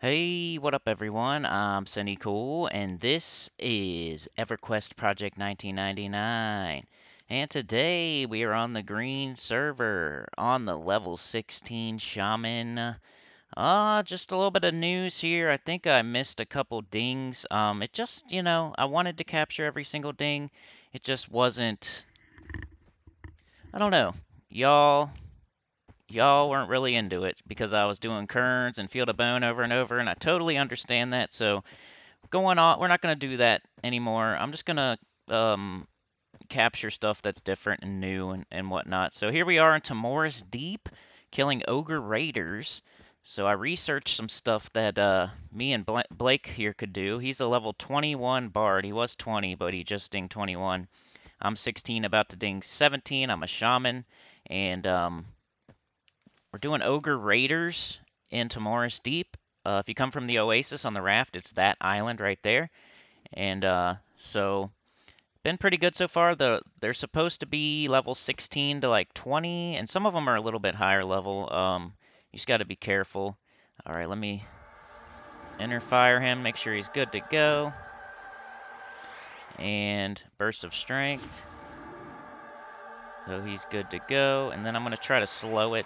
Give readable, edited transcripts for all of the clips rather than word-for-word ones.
Hey, what up everyone? I'm Sinnycool and this is EverQuest Project 1999. And today we are on the green server on the level 16 Shaman. Just a little bit of news here. I think I missed a couple dings. It just, I wanted to capture every single ding. It just wasn't, I don't know. Y'all y'all weren't really into it because I was doing kerns and field of bone over and over, and I totally understand that. So going on, we're not going to do that anymore. I'm just going to capture stuff that's different and new and whatnot. So here we are in Timorous Deep, killing Ogre Raiders. So I researched some stuff that me and Blake here could do. He's a level 21 Bard. He was 20, but he just dinged 21. I'm 16, about to ding 17. I'm a Shaman, and we're doing Ogre Raiders in Timorous Deep. If you come from the Oasis on the raft, it's that island right there. And so been pretty good so far. They're supposed to be level 16 to like 20, and some of them are a little bit higher level. You just got to be careful. All right, let me enter fire him, make sure he's good to go. And burst of strength. So he's good to go. And then I'm going to try to slow it.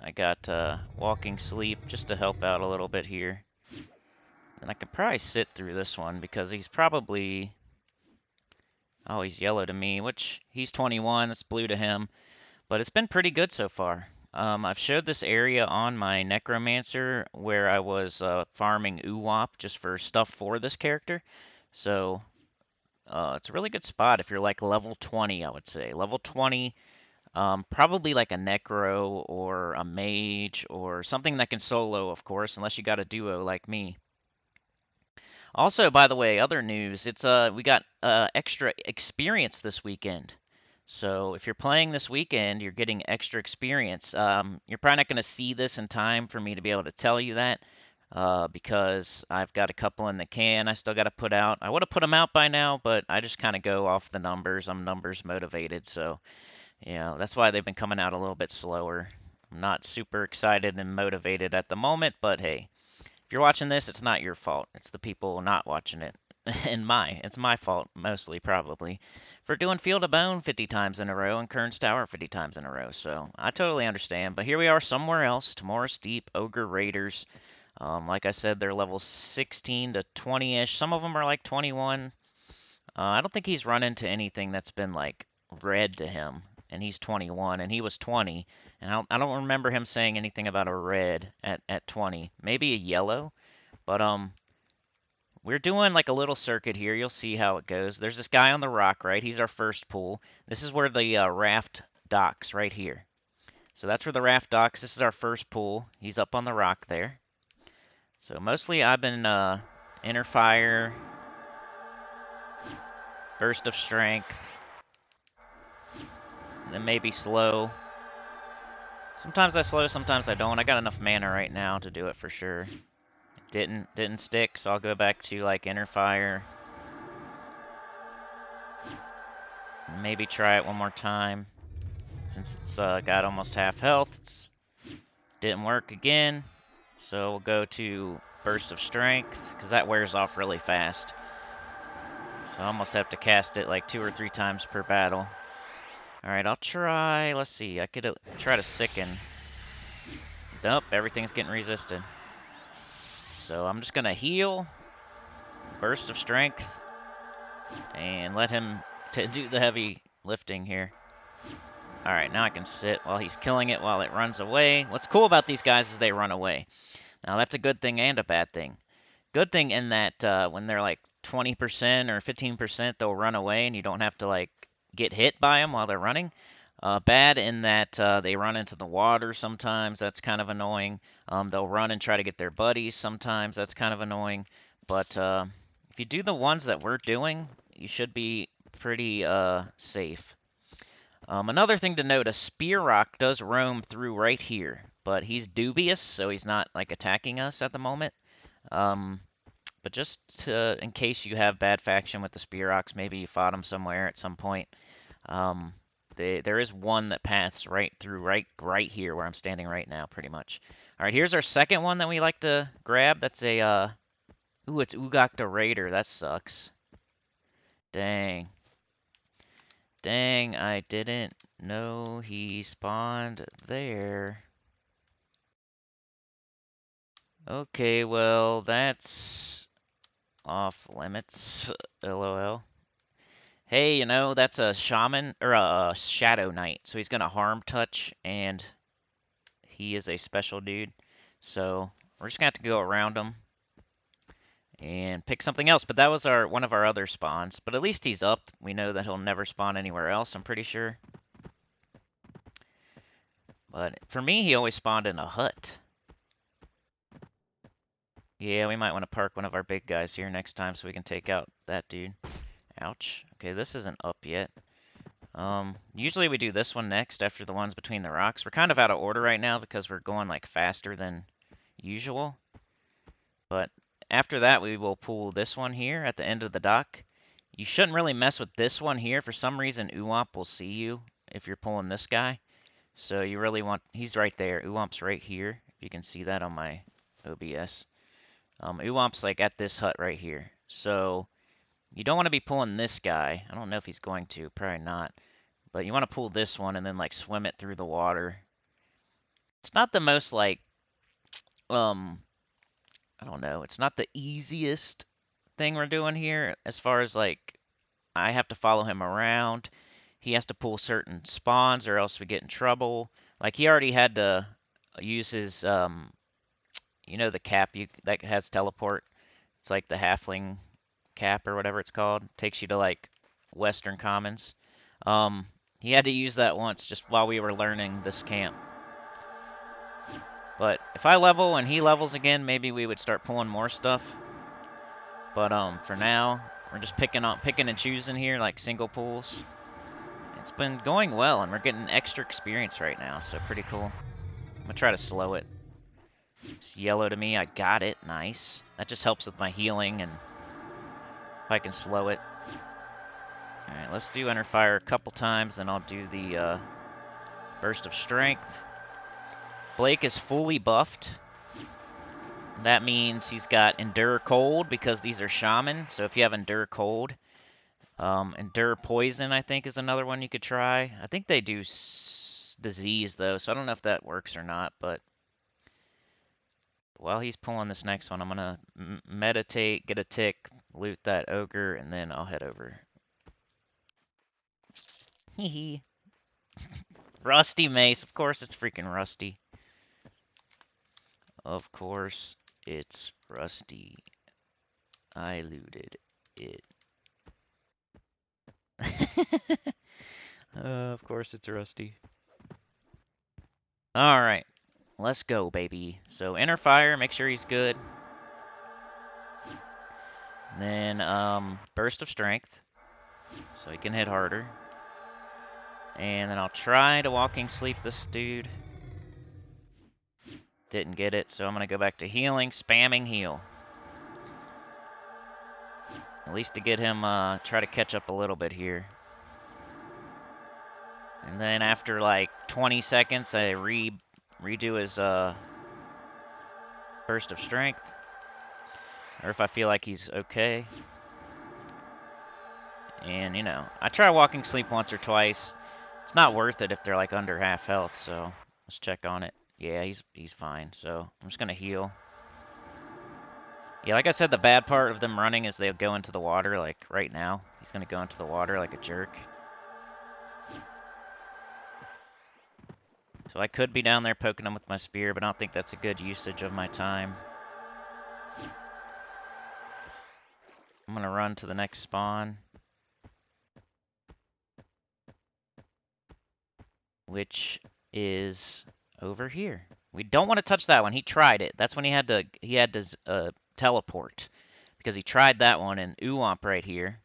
I got walking sleep just to help out a little bit here. And I could probably sit through this one because he's probably... Oh, he's yellow to me, which he's 21. That's blue to him. But it's been pretty good so far. I've showed this area on my Necromancer where I was farming Uwap just for stuff for this character. So it's a really good spot if you're like level 20, I would say. Level 20, probably like a Necro or a Mage or something that can solo, of course, unless you got a duo like me. Also, by the way, other news, it's we got extra experience this weekend. So if you're playing this weekend, you're getting extra experience. You're probably not going to see this in time for me to be able to tell you that because I've got a couple in the can I still got to put out. I would have put them out by now, but I just kind of go off the numbers. I'm numbers motivated, so that's why they've been coming out a little bit slower. I'm not super excited and motivated at the moment, but hey, if you're watching this, it's not your fault. It's the people not watching it. It's my fault, mostly, probably, for doing Field of Bone 50 times in a row and Kern's Tower 50 times in a row. So I totally understand. But here we are somewhere else. Timorous Deep, Ogre Raiders. Like I said, they're level 16 to 20-ish. Some of them are like 21. I don't think he's run into anything that's been like red to him. And he's 21, and he was 20. And I don't remember him saying anything about a red at 20. Maybe a yellow. But we're doing like a little circuit here. You'll see how it goes. There's this guy on the rock, right? He's our first pool. This is where the raft docks, right here. So that's where the raft docks. This is our first pool. He's up on the rock there. So mostly I've been inner fire, burst of strength, then maybe slow. Sometimes I slow, sometimes I don't. I got enough mana right now to do it for sure. Didn't stick, so I'll go back to like inner fire. Maybe try it one more time. Since it's got almost half health, didn't work again. So we'll go to burst of strength because that wears off really fast. So I almost have to cast it like 2 or 3 times per battle. Alright, I'll try, let's see, I could try to sicken. Nope, everything's getting resisted. So I'm just gonna heal, burst of strength, and let him do the heavy lifting here. Alright, now I can sit while he's killing it while it runs away. What's cool about these guys is they run away. Now that's a good thing and a bad thing. Good thing in that when they're like 20% or 15%, they'll run away and you don't have to like get hit by them while they're running. Bad in that they run into the water sometimes. That's kind of annoying. They'll run and try to get their buddies sometimes. That's kind of annoying. But if you do the ones that we're doing, you should be pretty safe. Another thing to note, a spear rock does roam through right here, but he's dubious, so he's not like attacking us at the moment. But just in case you have bad faction with the spear rocks, maybe you fought him somewhere at some point. there is one that paths right through right here where I'm standing right now, pretty much. All right, here's our second one that we like to grab. That's a ooh, it's Ugakta Raider. That sucks. Dang. Dang, I didn't know he spawned there. Okay, well, that's off limits. LOL. Hey, you know, that's a shaman or a shadow knight. So he's gonna harm touch and he is a special dude. So we're just gonna have to go around him and pick something else. But that was our one of our other spawns. But at least he's up. We know that he'll never spawn anywhere else, I'm pretty sure. But for me, he always spawned in a hut. Yeah, we might want to park one of our big guys here next time so we can take out that dude. Ouch. Okay, this isn't up yet. Usually we do this one next after the ones between the rocks. We're kind of out of order right now because we're going like faster than usual. But after that, we will pull this one here at the end of the dock. You shouldn't really mess with this one here. For some reason, Uwamp will see you if you're pulling this guy. So you really want, he's right there. Uwamp's right here. If you can see that on my OBS. Uwamp's like at this hut right here. So you don't want to be pulling this guy. I don't know if he's going to, probably not. But you want to pull this one and then like swim it through the water. It's not the most like, I don't know. It's not the easiest thing we're doing here as far as like I have to follow him around. He has to pull certain spawns or else we get in trouble. Like he already had to use his you know the cap that has teleport. It's like the halfling cap or whatever it's called. Takes you to like Western Commons. He had to use that once just while we were learning this camp. But if I level and he levels again, maybe we would start pulling more stuff. But for now, we're just picking and choosing here, like single pulls. It's been going well, and we're getting extra experience right now, so pretty cool. I'm gonna try to slow it. It's yellow to me. I got it. Nice. That just helps with my healing, and if I can slow it. All right, let's do Enter Fire a couple times, then I'll do the Burst of Strength. Blake is fully buffed. That means he's got Endure Cold because these are Shaman. So if you have Endure Cold, Endure Poison I think is another one you could try. I think they do Disease though, so I don't know if that works or not. But while he's pulling this next one, I'm gonna meditate, get a tick, loot that ogre, and then I'll head over. Hee Rusty Mace, of course it's freaking rusty. Of course, it's rusty. I looted it. Of course, it's rusty. Alright, let's go, baby. So, Enter Fire, make sure he's good. And then, Burst of Strength, so he can hit harder. And then I'll try to Walking Sleep this dude. Didn't get it, so I'm going to go back to healing, spamming heal. At least to get him, try to catch up a little bit here. And then after like 20 seconds, I redo his, Burst of Strength. Or if I feel like he's okay. And, you know, I try Walking Sleep once or twice. It's not worth it if they're like under half health, so let's check on it. Yeah, he's fine, so I'm just gonna heal. Yeah, like I said, the bad part of them running is they'll go into the water, like right now. He's gonna go into the water like a jerk. So I could be down there poking him with my spear, but I don't think that's a good usage of my time. I'm gonna run to the next spawn, which is over here. We don't want to touch that one. He tried it. That's when he had to teleport because he tried that one. And Uwamp right here,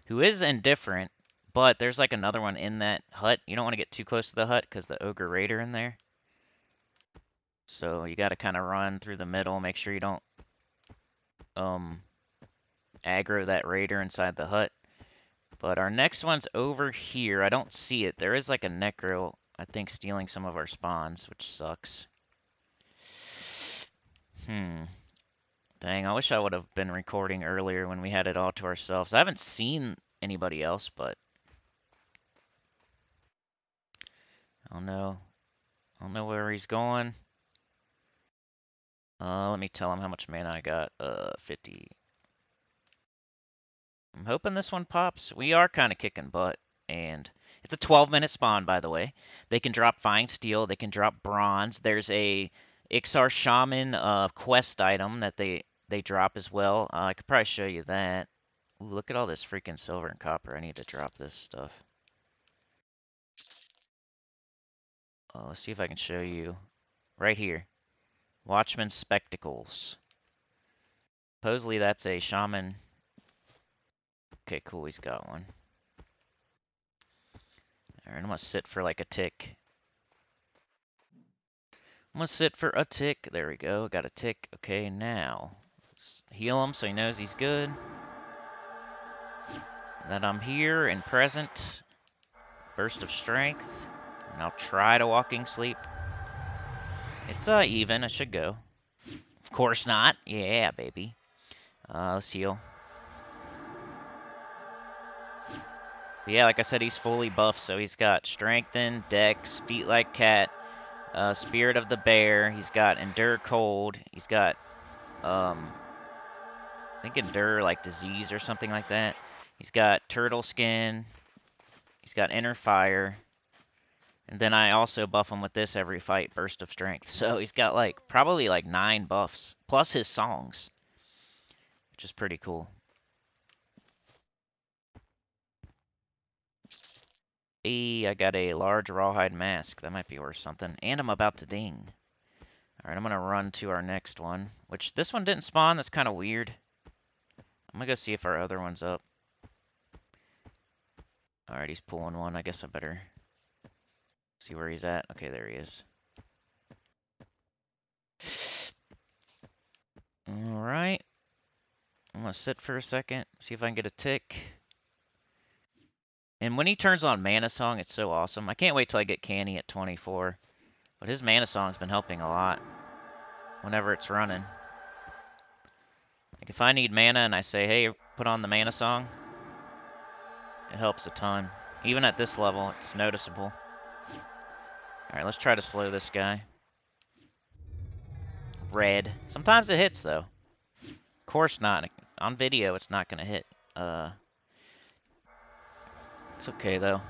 who is indifferent, but there's like another one in that hut. You don't want to get too close to the hut because the Ogre Raider in there. So you got to kind of run through the middle, make sure you don't aggro that Raider inside the hut. But our next one's over here. I don't see it. There is like a necro, I think, stealing some of our spawns, which sucks. Dang, I wish I would have been recording earlier when we had it all to ourselves. I haven't seen anybody else, but I don't know. I don't know where he's going. Let me tell him how much mana I got. 50. I'm hoping this one pops. We are kind of kicking butt, and it's a 12-minute spawn, by the way. They can drop Fine Steel. They can drop Bronze. There's a Ixar Shaman quest item that they drop as well. I could probably show you that. Ooh, look at all this freaking silver and copper. I need to drop this stuff. Let's see if I can show you. Right here. Watchman Spectacles. Supposedly that's a Shaman. Okay, cool. He's got one. Alright, I'm gonna sit for like a tick. I'm gonna sit for a tick. There we go. Got a tick. Okay, now. Let's heal him so he knows he's good. That I'm here and present. Burst of strength. And I'll try to walking sleep. It's even. I should go. Of course not. Yeah, baby. Let's heal. But yeah, like I said, he's fully buffed, so he's got Strengthen, Dex, Feet Like Cat, Spirit of the Bear. He's got Endure Cold. He's got, I think Endure like Disease or something like that. He's got Turtle Skin. He's got Inner Fire. And then I also buff him with this every fight, Burst of Strength. So he's got like probably like 9 buffs, plus his songs, which is pretty cool. I got a large rawhide mask. That might be worth something. And I'm about to ding. Alright, I'm gonna run to our next one, which this one didn't spawn. That's kind of weird. I'm gonna go see if our other one's up. Alright, he's pulling one. I guess I better see where he's at. Okay, there he is. Alright. I'm gonna sit for a second, see if I can get a tick. And when he turns on Mana Song, it's so awesome. I can't wait till I get Canny at 24. But his Mana Song's been helping a lot whenever it's running. Like if I need mana and I say, hey, put on the Mana Song, it helps a ton. Even at this level, it's noticeable. Alright, let's try to slow this guy. Red. Sometimes it hits, though. Of course not. On video, it's not going to hit. It's okay, though.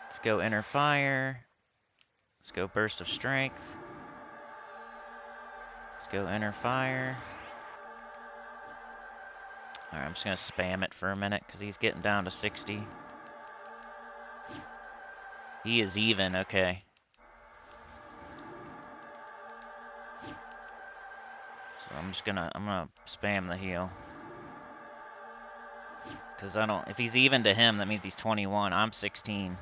Let's go Inner Fire. Let's go Burst of Strength. Let's go Inner Fire. Alright, I'm just going to spam it for a minute, because he's getting down to 60. He is even, okay. So I'm gonna spam the heal. Because if he's even to him, that means he's 21. I'm 16.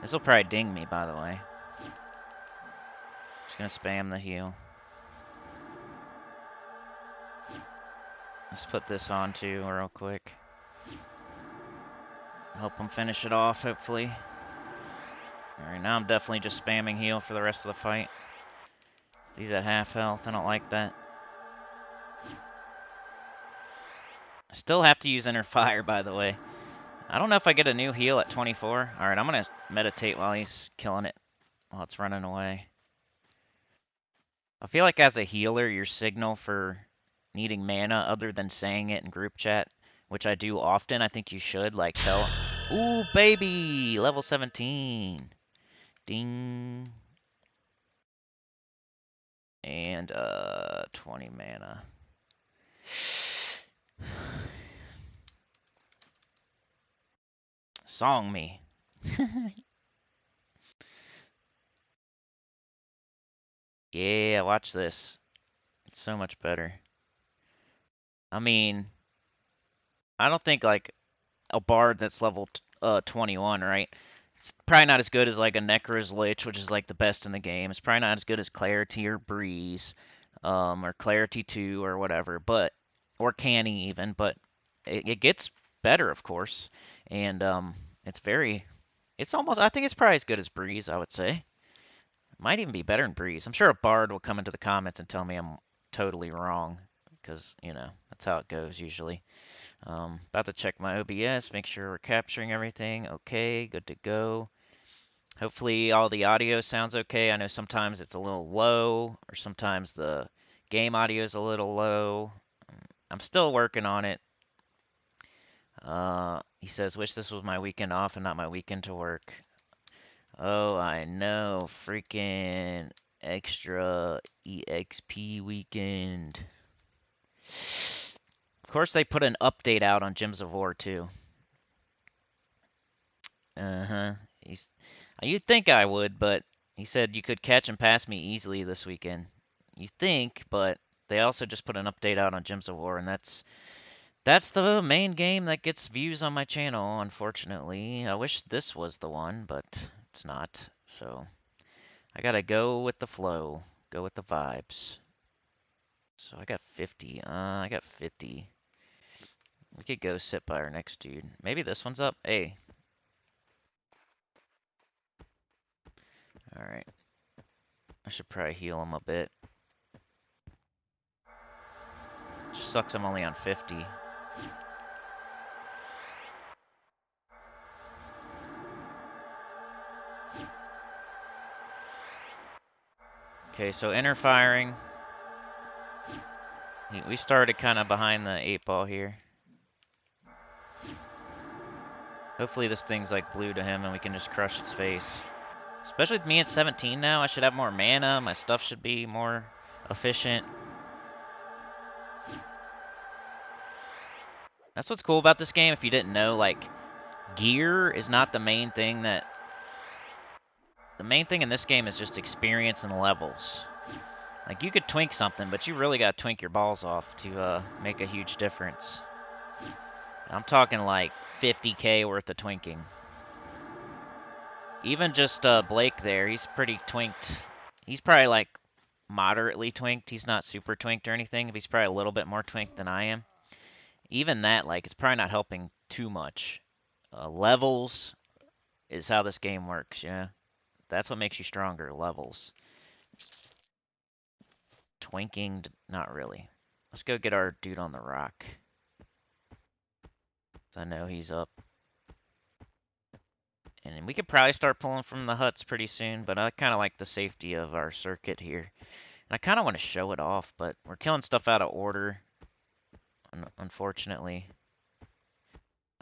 This will probably ding me, by the way. Just gonna spam the heal. Let's put this on too, real quick. Help him finish it off, hopefully. Alright, now I'm definitely just spamming heal for the rest of the fight. He's at half health. I don't like that. I still have to use Inner Fire, by the way. I don't know if I get a new heal at 24. Alright, I'm gonna meditate while he's killing it. While it's running away. I feel like as a healer, your signal for needing mana, other than saying it in group chat, which I do often, I think you should, like, tell... Ooh, baby! Level 17. Ding. And, 20 mana. Song me. Yeah, watch this. It's so much better. I mean, I don't think, like, a bard that's level 21, right? It's probably not as good as, like, a Necro's Lich, which is, like, the best in the game. It's probably not as good as Clarity or Breeze, or Clarity 2 or whatever, but, or Canny even, but it gets better, of course, and it's very, it's almost, I think it's probably as good as Breeze, I would say. Might even be better than Breeze. I'm sure a Bard will come into the comments and tell me I'm totally wrong, because, you know, that's how it goes usually. About to check my OBS, make sure we're capturing everything. Okay, good to go. Hopefully all the audio sounds okay. I know sometimes it's a little low, or sometimes the game audio is a little low. I'm still working on it. He says, wish this was my weekend off and not my weekend to work. Oh, I know. Freaking extra EXP weekend. Of course, they put an update out on Gems of War, too. Uh-huh. You'd think I would, but he said you could catch and pass me easily this weekend. You think, but they also just put an update out on Gems of War, and that's the main game that gets views on my channel, unfortunately. I wish this was the one, but it's not. So I gotta go with the flow, go with the vibes. So I got 50. I got 50. We could go sit by our next dude. Maybe this one's up. Hey. Alright. I should probably heal him a bit. Just sucks I'm only on 50. Okay, so inner firing. We started kind of behind the 8-ball here. Hopefully this thing's like blue to him and we can just crush its face. Especially with me at 17 now, I should have more mana. My stuff should be more efficient. That's what's cool about this game. If you didn't know, like, gear is not the main thing that... The main thing in this game is just experience and levels. Like, you could twink something, but you really gotta twink your balls off to make a huge difference. I'm talking like 50k worth of twinking. Even just Blake there, he's pretty twinked. He's probably like moderately twinked. He's not super twinked or anything. But he's probably a little bit more twinked than I am. Even that, like, it's probably not helping too much. Levels is how this game works, you know? That's what makes you stronger, levels. Twinking, not really. Let's go get our dude on the rock. I know he's up. And we could probably start pulling from the huts pretty soon, but I kind of like the safety of our circuit here. And I kind of want to show it off, but we're killing stuff out of order, unfortunately.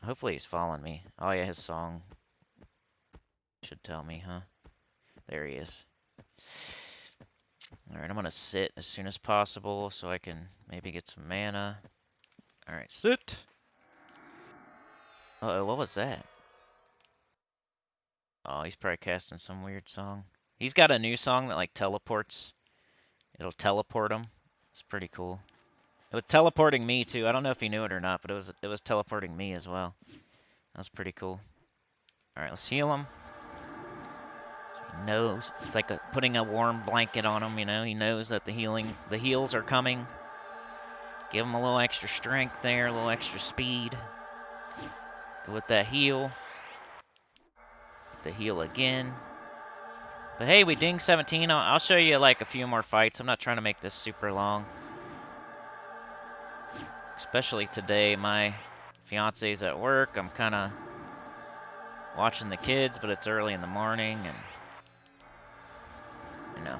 Hopefully he's following me. Oh yeah, his song should tell me, huh? There he is. Alright, I'm gonna sit as soon as possible so I can maybe get some mana. Alright, sit! Uh-oh, what was that? Oh, he's probably casting some weird song. He's got a new song that, like, teleports. It'll teleport him. It's pretty cool. It was teleporting me, too. I don't know if he knew it or not, but it was teleporting me as well. That's pretty cool. Alright, let's heal him. So he knows. It's like putting a warm blanket on him, you know? He knows that the heals are coming. Give him a little extra strength there, a little extra speed. Go with that heal. The heal again. But hey, we dinged 17. I'll show you like a few more fights. I'm not trying to make this super long. Especially today, my fiance's at work. I'm kind of watching the kids, but it's early in the morning, and you know,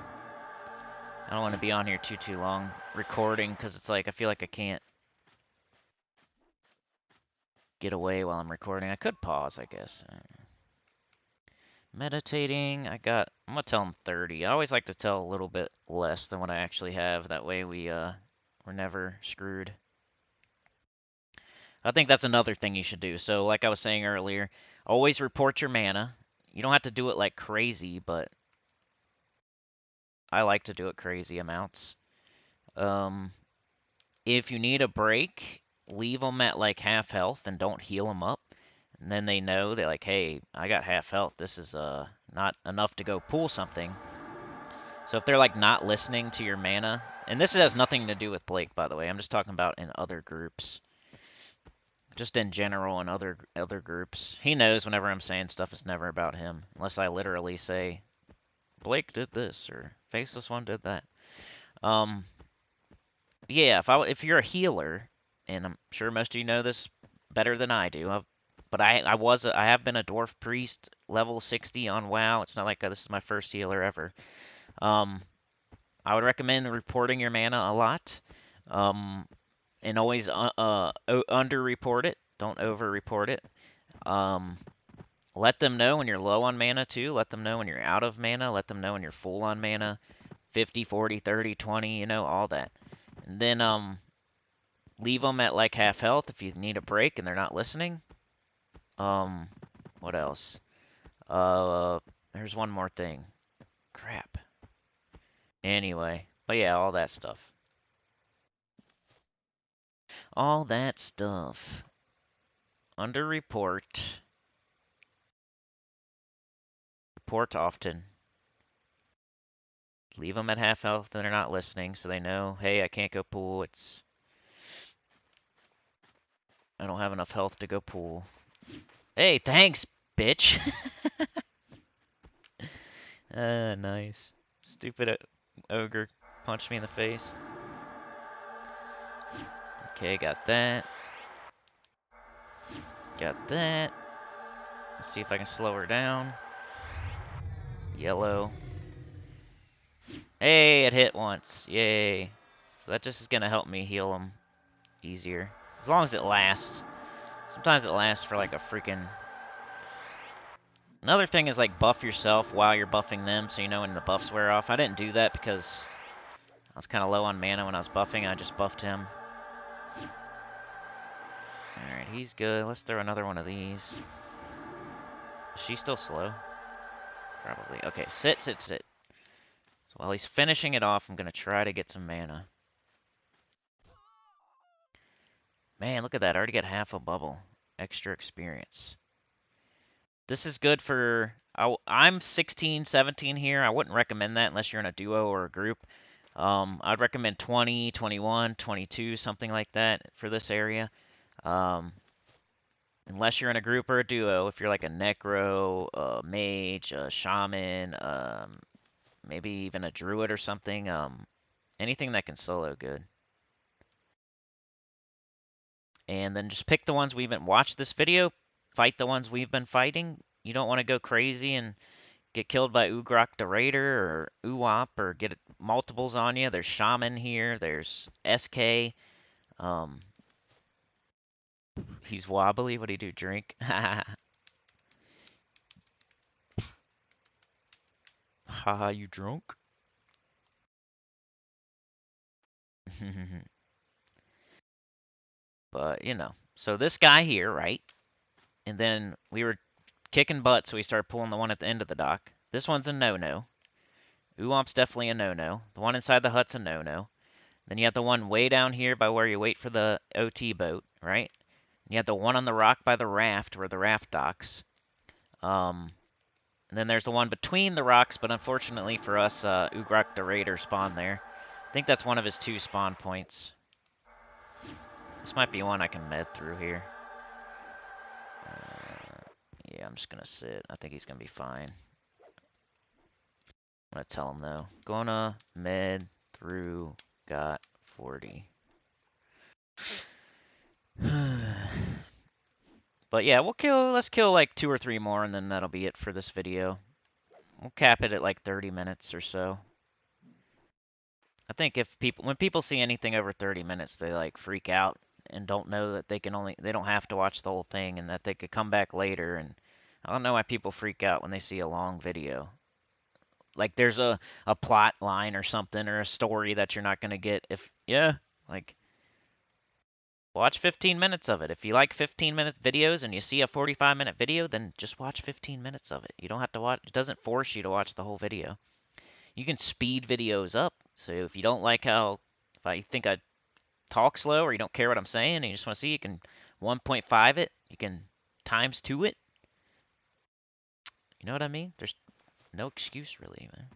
I don't want to be on here too long recording because it's like I feel like I can't get away while I'm recording. I could pause, I guess. Meditating, I'm gonna tell him 30. I always like to tell a little bit less than what I actually have. That way we're never screwed. I think that's another thing you should do. So like I was saying earlier, always report your mana. You don't have to do it like crazy, but I like to do it crazy amounts. If you need a break, leave them at like half health and don't heal them up. And then they know they're like, hey, I got half health. This is not enough to go pull something. So if they're like not listening to your mana, and this has nothing to do with Blake, by the way. I'm just talking about in other groups. Just in general and other groups. He knows whenever I'm saying stuff, it's never about him, unless I literally say Blake did this or Faceless One did that. Um, yeah, if you're a healer, and I'm sure most of you know this better than I do, but I have been a dwarf priest level 60 on WoW. It's not like this is my first healer ever. I would recommend reporting your mana a lot, and always under-report it. Don't over-report it. Let them know when you're low on mana too. Let them know when you're out of mana. Let them know when you're full on mana. 50, 40, 30, 20, you know, all that. And then leave them at like half health if you need a break and they're not listening. What else? There's one more thing. Crap. Anyway, but yeah, all that stuff. All that stuff. Under report. Report often. Leave them at half health and they're not listening so they know, hey, I can't go pool. I don't have enough health to go pool. Hey, thanks, bitch. Nice. Stupid ogre punched me in the face. Okay, got that. Got that. Let's see if I can slow her down. Yellow. Hey, it hit once. Yay. So that just is going to help me heal them easier. As long as it lasts. Sometimes it lasts for like a freaking... Another thing is like buff yourself while you're buffing them so you know when the buffs wear off. I didn't do that because I was kind of low on mana when I was buffing. I just buffed him. Alright, he's good. Let's throw another one of these. Is she still slow? Probably. Okay, sit. So while he's finishing it off, I'm going to try to get some mana. Man, look at that. I already got half a bubble. Extra experience. This is good for... I'm 16, 17 here. I wouldn't recommend that unless you're in a duo or a group. I'd recommend 20, 21, 22, something like that for this area. Unless you're in a group or a duo, if you're like a necro, a mage, a shaman, maybe even a druid or something, anything that can solo good. And then just pick the ones we've been... Watch this video, fight the ones we've been fighting. You don't want to go crazy and get killed by Ugrok the Raider or Uwop or get multiples on you. There's Shaman here. There's SK. He's wobbly. What do you do? Drink? Haha, you drunk? But, you know. So this guy here, right? And then we were kicking butt, so we started pulling the one at the end of the dock. This one's a no-no. Uwomp's definitely a no-no. The one inside the hut's a no-no. Then you have the one way down here by where you wait for the OT boat, right? You have the one on the rock by the raft where the raft docks. And then there's the one between the rocks, but unfortunately for us, Ugrok the Raider spawned there. I think that's one of his 2 spawn points. This might be one I can med through here. Yeah, I'm just going to sit. I think he's going to be fine. I'm going to tell him, though. Gonna med through, got 40. But yeah, let's kill like 2 or 3 more, and then that'll be it for this video. We'll cap it at like 30 minutes or so. I think when people see anything over 30 minutes, they like freak out and don't know that they don't have to watch the whole thing and that they could come back later. And I don't know why people freak out when they see a long video. Like there's a plot line or something or a story that you're not going to get like watch 15 minutes of it. If you like 15-minute videos and you see a 45-minute video, then just watch 15 minutes of it. You don't have to watch, it doesn't force you to watch the whole video. You can speed videos up. So if you don't like if I think I talk slow or you don't care what I'm saying and you just want to see, you can 1.5 it. You can times 2 it. You know what I mean? There's no excuse really, man.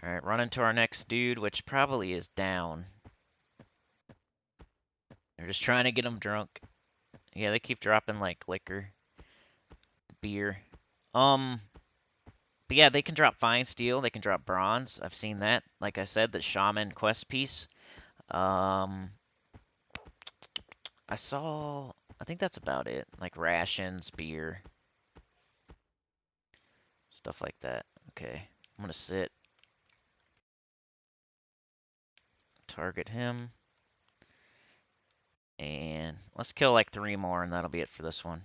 Alright, run into our next dude, which probably is down. They're just trying to get them drunk. Yeah, they keep dropping like liquor, beer. But yeah, they can drop fine steel. They can drop bronze. I've seen that. Like I said, the shaman quest piece. Um, I think that's about it. Like rations, beer, stuff like that. Okay, I'm gonna sit. Target him. And let's kill like 3 more, and that'll be it for this one.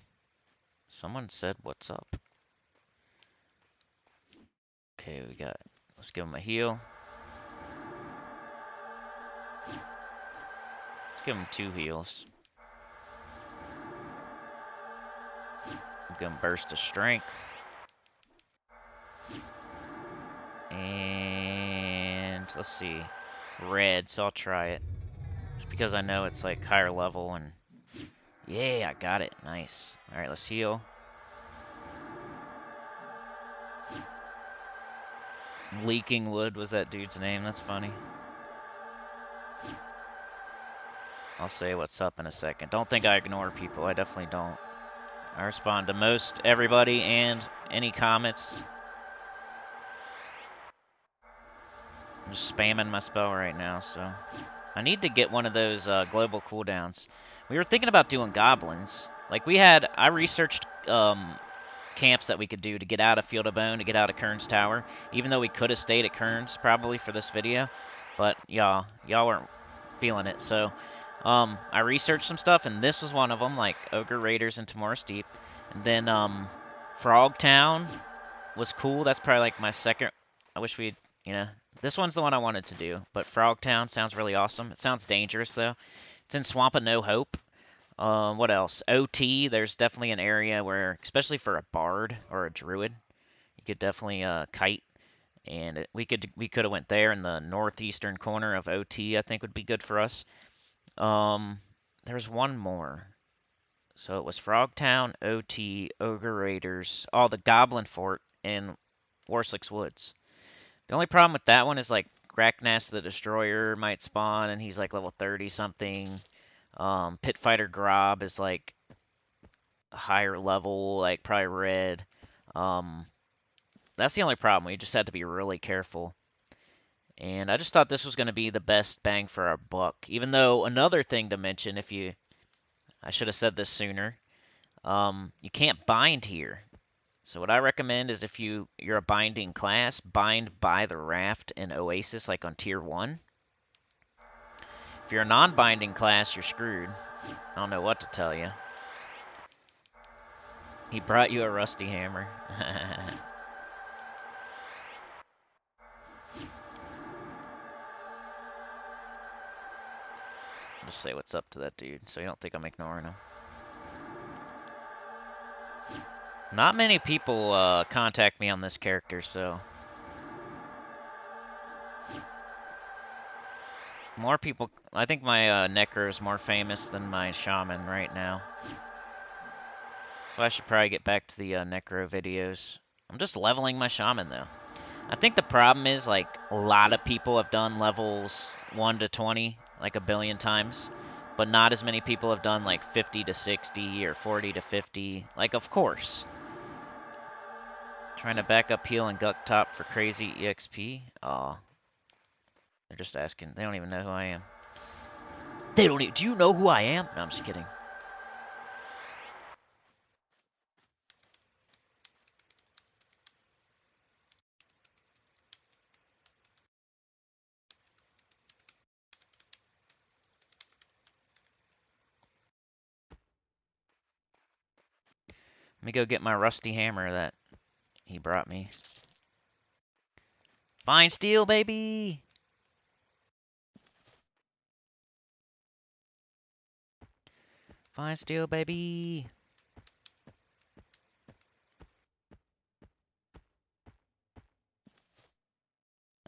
Someone said, what's up? Okay, let's give him a heal. Let's give him 2 heals. I'm gonna burst of strength. And let's see. Red, so I'll try it. Just because I know it's like higher level and yeah, I got it. Nice. Alright, let's heal. Leaking Wood was that dude's name. That's funny. I'll say what's up in a second. Don't think I ignore people. I definitely don't. I respond to most everybody and any comments. I'm just spamming my spell right now, so. I need to get one of those global cooldowns. We were thinking about doing goblins. Like I researched camps that we could do to get out of Field of Bone, to get out of Kern's Tower. Even though we could have stayed at Kern's probably for this video, but y'all weren't feeling it. So I researched some stuff, and this was one of them, like Ogre Raiders and Timorous Deep. And then Frogtown was cool. That's probably like my second. I wish we'd, this one's the one I wanted to do, but Frogtown sounds really awesome. It sounds dangerous though. It's in Swamp of No Hope. What else? OT, there's definitely an area where, especially for a bard or a druid, you could definitely kite, and we could have went there in the northeastern corner of OT. I think would be good for us. There's one more. So it was Frogtown, OT, Ogre Raiders, the Goblin Fort in Warslick's Woods. The only problem with that one is like Graknas the Destroyer might spawn, and he's like level 30 something. Pit Fighter Grob is like a higher level, like probably red. That's the only problem. We just had to be really careful. And I just thought this was going to be the best bang for our buck. Even though another thing to mention, I should have said this sooner. You can't bind here. So what I recommend is if you're a binding class, bind by the raft in Oasis, like on tier 1. If you're a non-binding class, you're screwed. I don't know what to tell you. He brought you a rusty hammer. I'll just say what's up to that dude, so you don't think I'm ignoring him. Not many people contact me on this character, so... More people... I think my Necro is more famous than my Shaman right now. So I should probably get back to the Necro videos. I'm just leveling my Shaman, though. I think the problem is, like, a lot of people have done levels 1 to 20, like, a billion times. But not as many people have done, like, 50 to 60 or 40 to 50. Like, of course. Trying to back up heal and Guck Top for crazy EXP? Aw. They're just asking. They don't even know who I am. They don't even... Do you know who I am? No, I'm just kidding. Let me go get my rusty hammer that he brought me. Fine steel, baby! Fine steel, baby!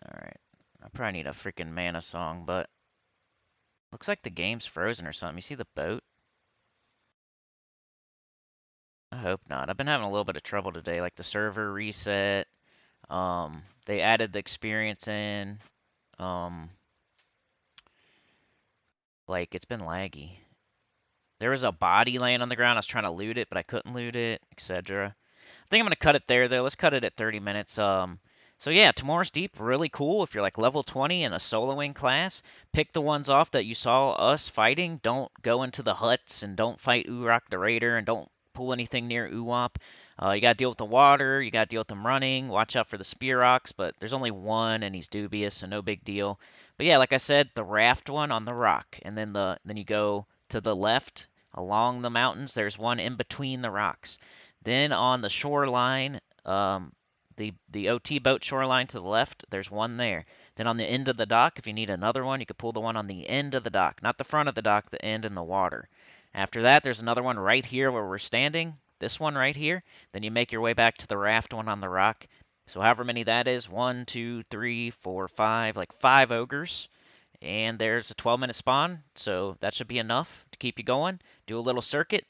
Alright. I probably need a freaking mana song, but... Looks like the game's frozen or something. You see the boat? I hope not. I've been having a little bit of trouble today. Like the server reset. They added the experience in. Like, it's been laggy. There was a body laying on the ground. I was trying to loot it, but I couldn't loot it, etc. I think I'm gonna cut it there though. Let's cut it at 30 minutes. So yeah, Timorous Deep, really cool. If you're like level 20 in a soloing class, pick the ones off that you saw us fighting. Don't go into the huts and don't fight Urok the Raider and don't pull anything near Uwap. You gotta deal with the water. You gotta deal with them running. Watch out for the spear rocks, but there's only one and he's dubious, so no big deal. But yeah, like I said, the raft one on the rock, and then you go to the left along the mountains. There's one in between the rocks. Then on the shoreline, the OT boat shoreline to the left, there's one there. Then on the end of the dock, if you need another one, you could pull the one on the end of the dock, not the front of the dock, the end in the water. After that, there's another one right here where we're standing, this one right here. Then you make your way back to the raft one on the rock. So however many that is, 1, 2, 3, 4, 5, like 5 ogres. And there's a 12-minute spawn, so that should be enough to keep you going. Do a little circuit,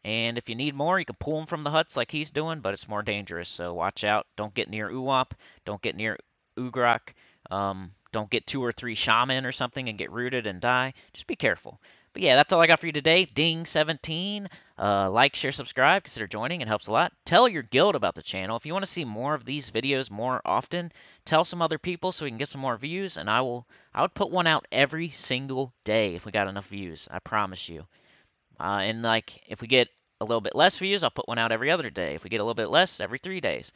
and if you need more, you can pull them from the huts like he's doing, but it's more dangerous, so watch out. Don't get near Uwap. Don't get near Ugrok. Don't get 2 or 3 Shaman or something and get rooted and die. Just be careful. But yeah, that's all I got for you today. Ding 17. Like, share, subscribe. Consider joining. It helps a lot. Tell your guild about the channel. If you want to see more of these videos more often, tell some other people so we can get some more views, and I would put one out every single day if we got enough views. I promise you. And like, if we get a little bit less views, I'll put one out every other day. If we get a little bit less, every 3 days.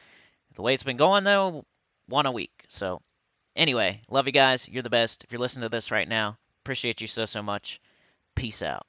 The way it's been going, though, one a week. So, anyway, love you guys. You're the best. If you're listening to this right now, appreciate you so much. Peace out.